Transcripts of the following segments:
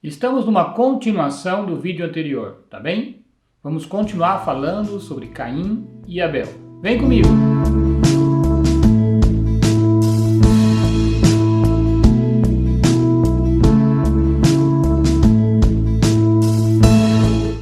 Estamos numa continuação do vídeo anterior, tá bem? Vamos continuar falando sobre Caim e Abel. Vem comigo!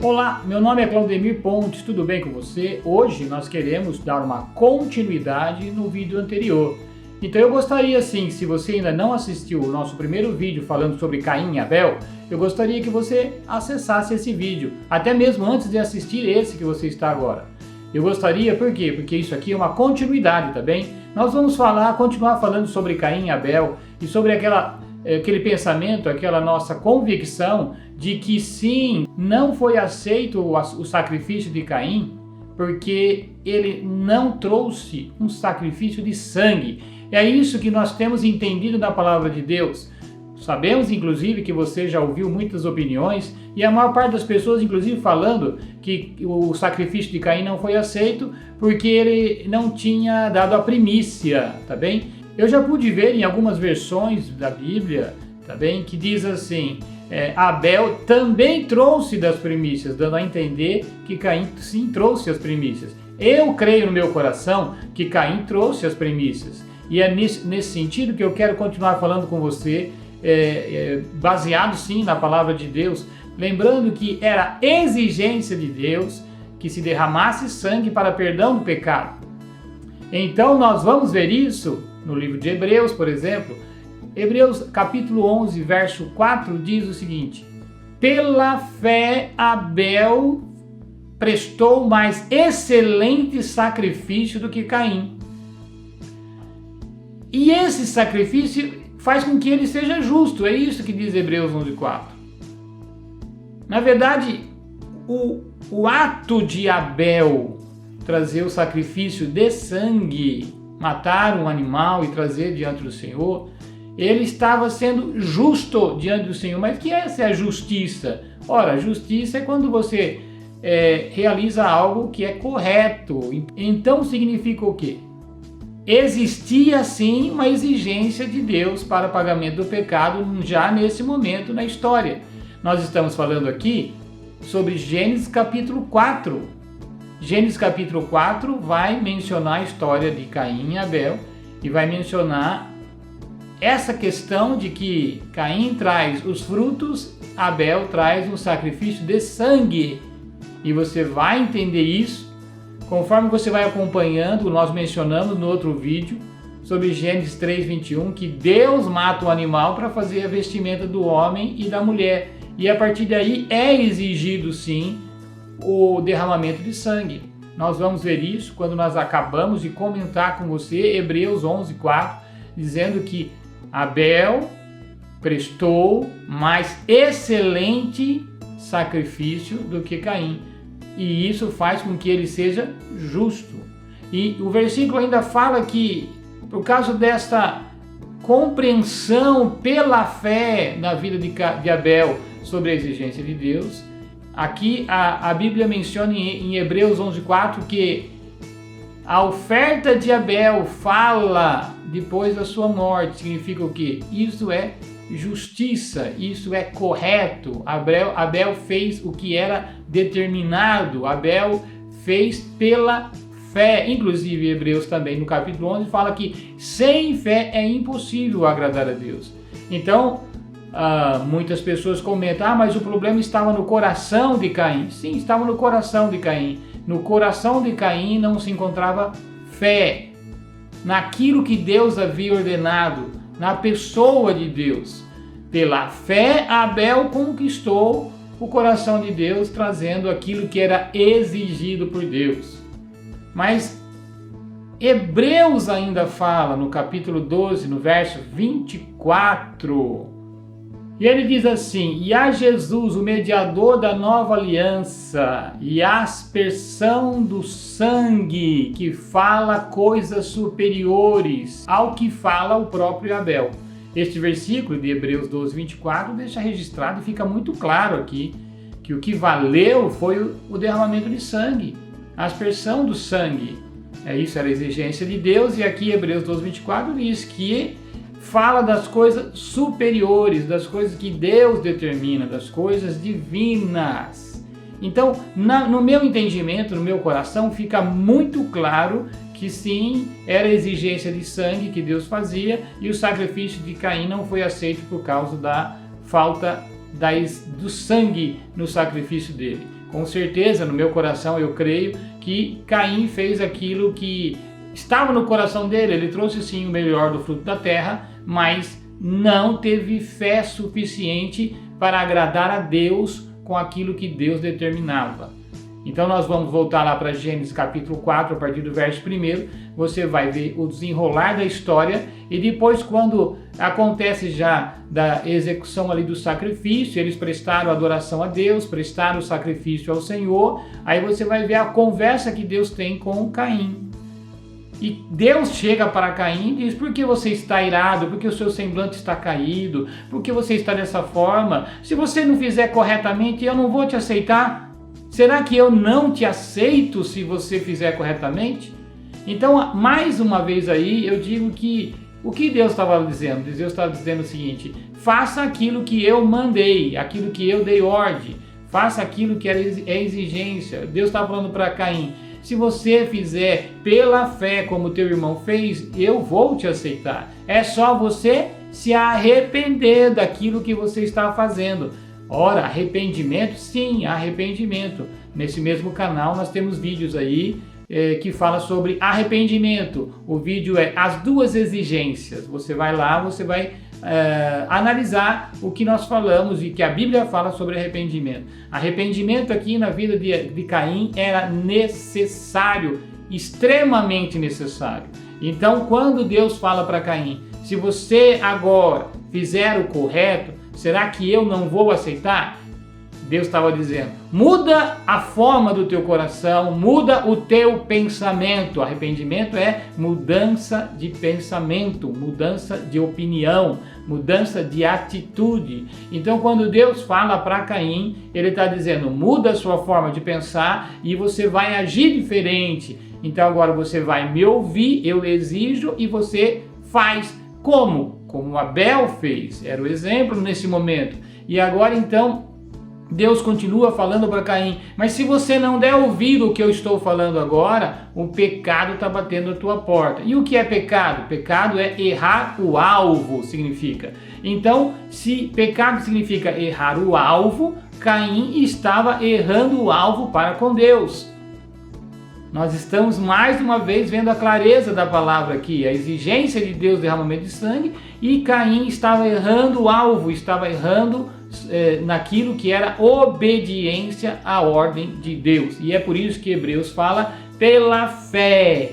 Olá, meu nome é Claudemir Pontes, tudo bem com você? Hoje nós queremos dar uma continuidade no vídeo anterior. Então eu gostaria sim, se você ainda não assistiu o nosso primeiro vídeo falando sobre Caim e Abel, eu gostaria que você acessasse esse vídeo, até mesmo antes de assistir esse que você está agora. Eu gostaria, por quê? Porque isso aqui é uma continuidade, tá bem? Nós vamos continuar falando sobre Caim e Abel e sobre aquele pensamento, aquela nossa convicção de que sim, não foi aceito o sacrifício de Caim, porque ele não trouxe um sacrifício de sangue. É isso que nós temos entendido na palavra de Deus. Sabemos, inclusive, que você já ouviu muitas opiniões e a maior parte das pessoas, inclusive, falando que o sacrifício de Caim não foi aceito porque ele não tinha dado a primícia, tá bem? Eu já pude ver em algumas versões da Bíblia, tá bem, que diz assim, Abel também trouxe das primícias, dando a entender que Caim sim trouxe as primícias. Eu creio no meu coração que Caim trouxe as primícias. E é nesse sentido que eu quero continuar falando com você, baseado sim na palavra de Deus, lembrando que era exigência de Deus que se derramasse sangue para perdão do pecado. Então nós vamos ver isso no livro de Hebreus, por exemplo. Hebreus capítulo 11, verso 4 diz o seguinte: pela fé Abel prestou mais excelente sacrifício do que Caim. E esse sacrifício faz com que ele seja justo, é isso que diz Hebreus 11:4. Na verdade, o ato de Abel trazer o sacrifício de sangue, matar um animal e trazer diante do Senhor, ele estava sendo justo diante do Senhor. Mas o que é essa justiça? Ora, justiça é quando você realiza algo que é correto. Então significa o quê? Existia sim uma exigência de Deus para o pagamento do pecado já nesse momento na história. Nós estamos falando aqui sobre Gênesis capítulo 4. Gênesis capítulo 4 vai mencionar a história de Caim e Abel e vai mencionar essa questão de que Caim traz os frutos, Abel traz um sacrifício de sangue. E você vai entender isso conforme você vai acompanhando. Nós mencionamos no outro vídeo sobre Gênesis 3:21 que Deus mata o animal para fazer a vestimenta do homem e da mulher. E a partir daí é exigido sim o derramamento de sangue. Nós vamos ver isso quando nós acabamos de comentar com você Hebreus 11:4, dizendo que Abel prestou mais excelente sacrifício do que Caim. E isso faz com que ele seja justo. E o versículo ainda fala que, por causa desta compreensão pela fé na vida de Abel sobre a exigência de Deus, aqui a Bíblia menciona em Hebreus 11:4 que a oferta de Abel fala depois da sua morte. Significa o quê? Isso é justiça, isso é correto. Abel fez o que era determinado, Abel fez pela fé. Inclusive Hebreus também no capítulo 11 fala que sem fé é impossível agradar a Deus. Então muitas pessoas comentam, mas o problema estava no coração de Caim. Sim, estava no coração de Caim. No coração de Caim não se encontrava fé naquilo que Deus havia ordenado, na pessoa de Deus. Pela fé, Abel conquistou o coração de Deus, trazendo aquilo que era exigido por Deus. Mas Hebreus ainda fala no capítulo 12, no verso 24, e ele diz assim: e a Jesus, o mediador da nova aliança, e a aspersão do sangue, que fala coisas superiores ao que fala o próprio Abel. Este versículo de Hebreus 12, 24 deixa registrado e fica muito claro aqui que o que valeu foi o derramamento de sangue, a aspersão do sangue. Isso era a exigência de Deus, e aqui Hebreus 12, 24 diz que fala das coisas superiores, das coisas que Deus determina, das coisas divinas. Então, no meu entendimento, no meu coração, fica muito claro que sim, era a exigência de sangue que Deus fazia, e o sacrifício de Caim não foi aceito por causa da falta do sangue no sacrifício dele. Com certeza, no meu coração, eu creio que Caim fez aquilo que estava no coração dele. Ele trouxe sim o melhor do fruto da terra, mas não teve fé suficiente para agradar a Deus com aquilo que Deus determinava. Então nós vamos voltar lá para Gênesis capítulo 4, a partir do verso 1, você vai ver o desenrolar da história, e depois, quando acontece já da execução ali do sacrifício, eles prestaram adoração a Deus, prestaram o sacrifício ao Senhor, aí você vai ver a conversa que Deus tem com Caim. E Deus chega para Caim e diz: por que você está irado? Por que o seu semblante está caído? Por que você está dessa forma? Se você não fizer corretamente, eu não vou te aceitar. Será que eu não te aceito se você fizer corretamente? Então, mais uma vez aí, eu digo que o que Deus estava dizendo? Deus estava dizendo o seguinte: faça aquilo que eu mandei, aquilo que eu dei ordem, faça aquilo que é exigência. Deus estava falando para Caim: se você fizer pela fé como teu irmão fez, eu vou te aceitar. É só você se arrepender daquilo que você está fazendo. Ora, arrependimento? Sim, arrependimento. Nesse mesmo canal nós temos vídeos aí que fala sobre arrependimento. O vídeo é as duas exigências. Você vai lá, você vai analisar o que nós falamos e que a Bíblia fala sobre arrependimento. Arrependimento aqui na vida de Caim era necessário, extremamente necessário. Então, quando Deus fala para Caim: se você agora fizer o correto, será que eu não vou aceitar? Deus estava dizendo: muda a forma do teu coração, muda o teu pensamento. Arrependimento é mudança de pensamento, mudança de opinião, mudança de atitude. Então, quando Deus fala para Caim, ele está dizendo: muda a sua forma de pensar e você vai agir diferente. Então agora você vai me ouvir, eu exijo, e você faz como Abel fez. Era o exemplo nesse momento. E agora então Deus continua falando para Caim: mas se você não der ouvido ao que eu estou falando agora, o pecado está batendo a tua porta. E o que é pecado? Pecado é errar o alvo, significa. Então, se pecado significa errar o alvo, Caim estava errando o alvo para com Deus. Nós estamos mais uma vez vendo a clareza da palavra aqui, a exigência de Deus, derramamento de sangue, e Caim estava errando o alvo, estava errando naquilo que era obediência à ordem de Deus. E é por isso que Hebreus fala: pela fé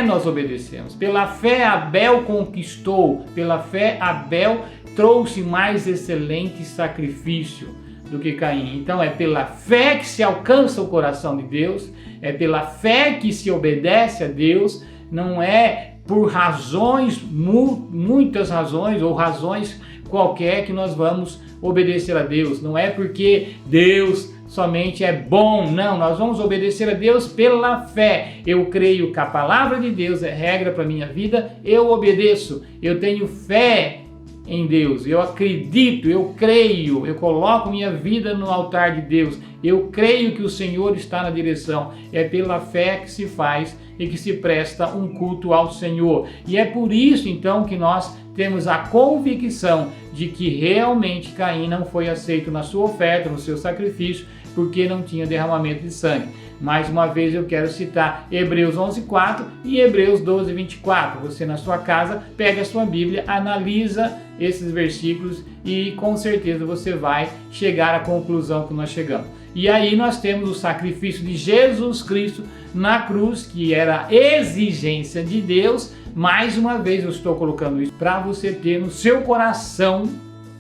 nós obedecemos, pela fé Abel conquistou, pela fé Abel trouxe mais excelente sacrifício do que Caim. Então é pela fé que se alcança o coração de Deus, é pela fé que se obedece a Deus, não é por razões, muitas razões ou razões qualquer que nós vamos obedecer a Deus. Não é porque Deus somente é bom, não, nós vamos obedecer a Deus pela fé. Eu creio que a palavra de Deus é regra para a minha vida, eu obedeço, eu tenho fé em Deus, eu acredito, eu creio, eu coloco minha vida no altar de Deus, eu creio que o Senhor está na direção. É pela fé que se faz e que se presta um culto ao Senhor. E é por isso então que nós temos a convicção de que realmente Caim não foi aceito na sua oferta, no seu sacrifício, porque não tinha derramamento de sangue. Mais uma vez eu quero citar Hebreus 11:4 e Hebreus 12:24. Você na sua casa pega a sua Bíblia, analisa esses versículos e com certeza você vai chegar à conclusão que nós chegamos. E aí nós temos o sacrifício de Jesus Cristo na cruz, que era a exigência de Deus. Mais uma vez eu estou colocando isso para você ter no seu coração,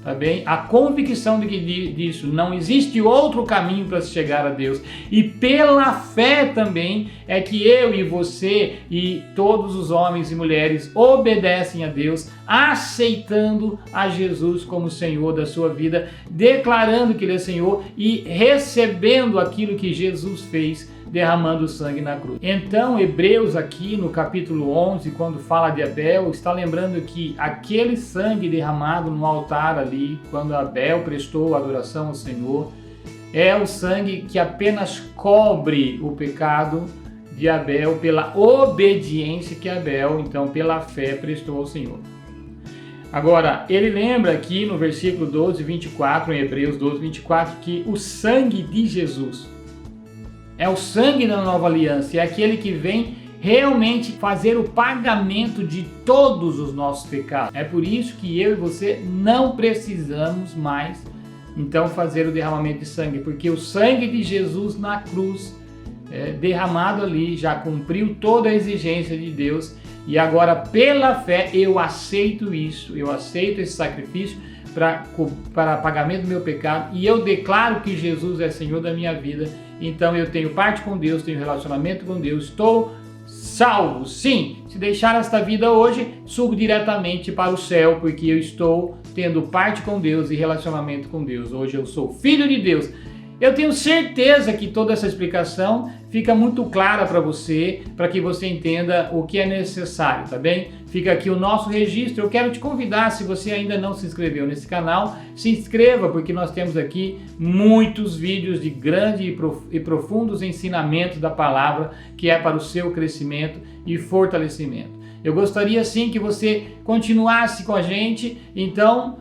tá bem? A convicção de que disso não existe outro caminho para se chegar a Deus. E pela fé também é que eu e você e todos os homens e mulheres obedecem a Deus, aceitando a Jesus como Senhor da sua vida, declarando que Ele é Senhor e recebendo aquilo que Jesus fez derramando sangue na cruz. Então, Hebreus aqui no capítulo 11, quando fala de Abel, está lembrando que aquele sangue derramado no altar ali, quando Abel prestou adoração ao Senhor, é o sangue que apenas cobre o pecado de Abel pela obediência que Abel, então pela fé, prestou ao Senhor. Agora, ele lembra aqui no versículo 12, 24, em Hebreus 12, 24, que o sangue de Jesus é o sangue da nova aliança, é aquele que vem realmente fazer o pagamento de todos os nossos pecados. É por isso que eu e você não precisamos mais, então, fazer o derramamento de sangue, porque o sangue de Jesus na cruz, derramado ali, já cumpriu toda a exigência de Deus, e agora pela fé eu aceito isso, eu aceito esse sacrifício para pagamento do meu pecado, e eu declaro que Jesus é Senhor da minha vida. Então eu tenho parte com Deus, tenho relacionamento com Deus, estou salvo. Sim, se deixar esta vida hoje, subo diretamente para o céu, porque eu estou tendo parte com Deus e relacionamento com Deus. Hoje eu sou filho de Deus. Eu tenho certeza que toda essa explicação fica muito clara para você, para que você entenda o que é necessário, tá bem? Fica aqui o nosso registro. Eu quero te convidar, se você ainda não se inscreveu nesse canal, se inscreva, porque nós temos aqui muitos vídeos de grande e profundos ensinamentos da palavra, que é para o seu crescimento e fortalecimento. Eu gostaria sim que você continuasse com a gente, então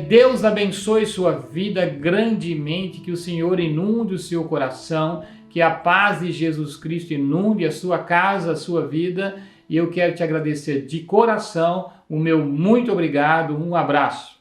Deus abençoe sua vida grandemente, que o Senhor inunde o seu coração, que a paz de Jesus Cristo inunde a sua casa, a sua vida, e eu quero te agradecer de coração, o meu muito obrigado, um abraço.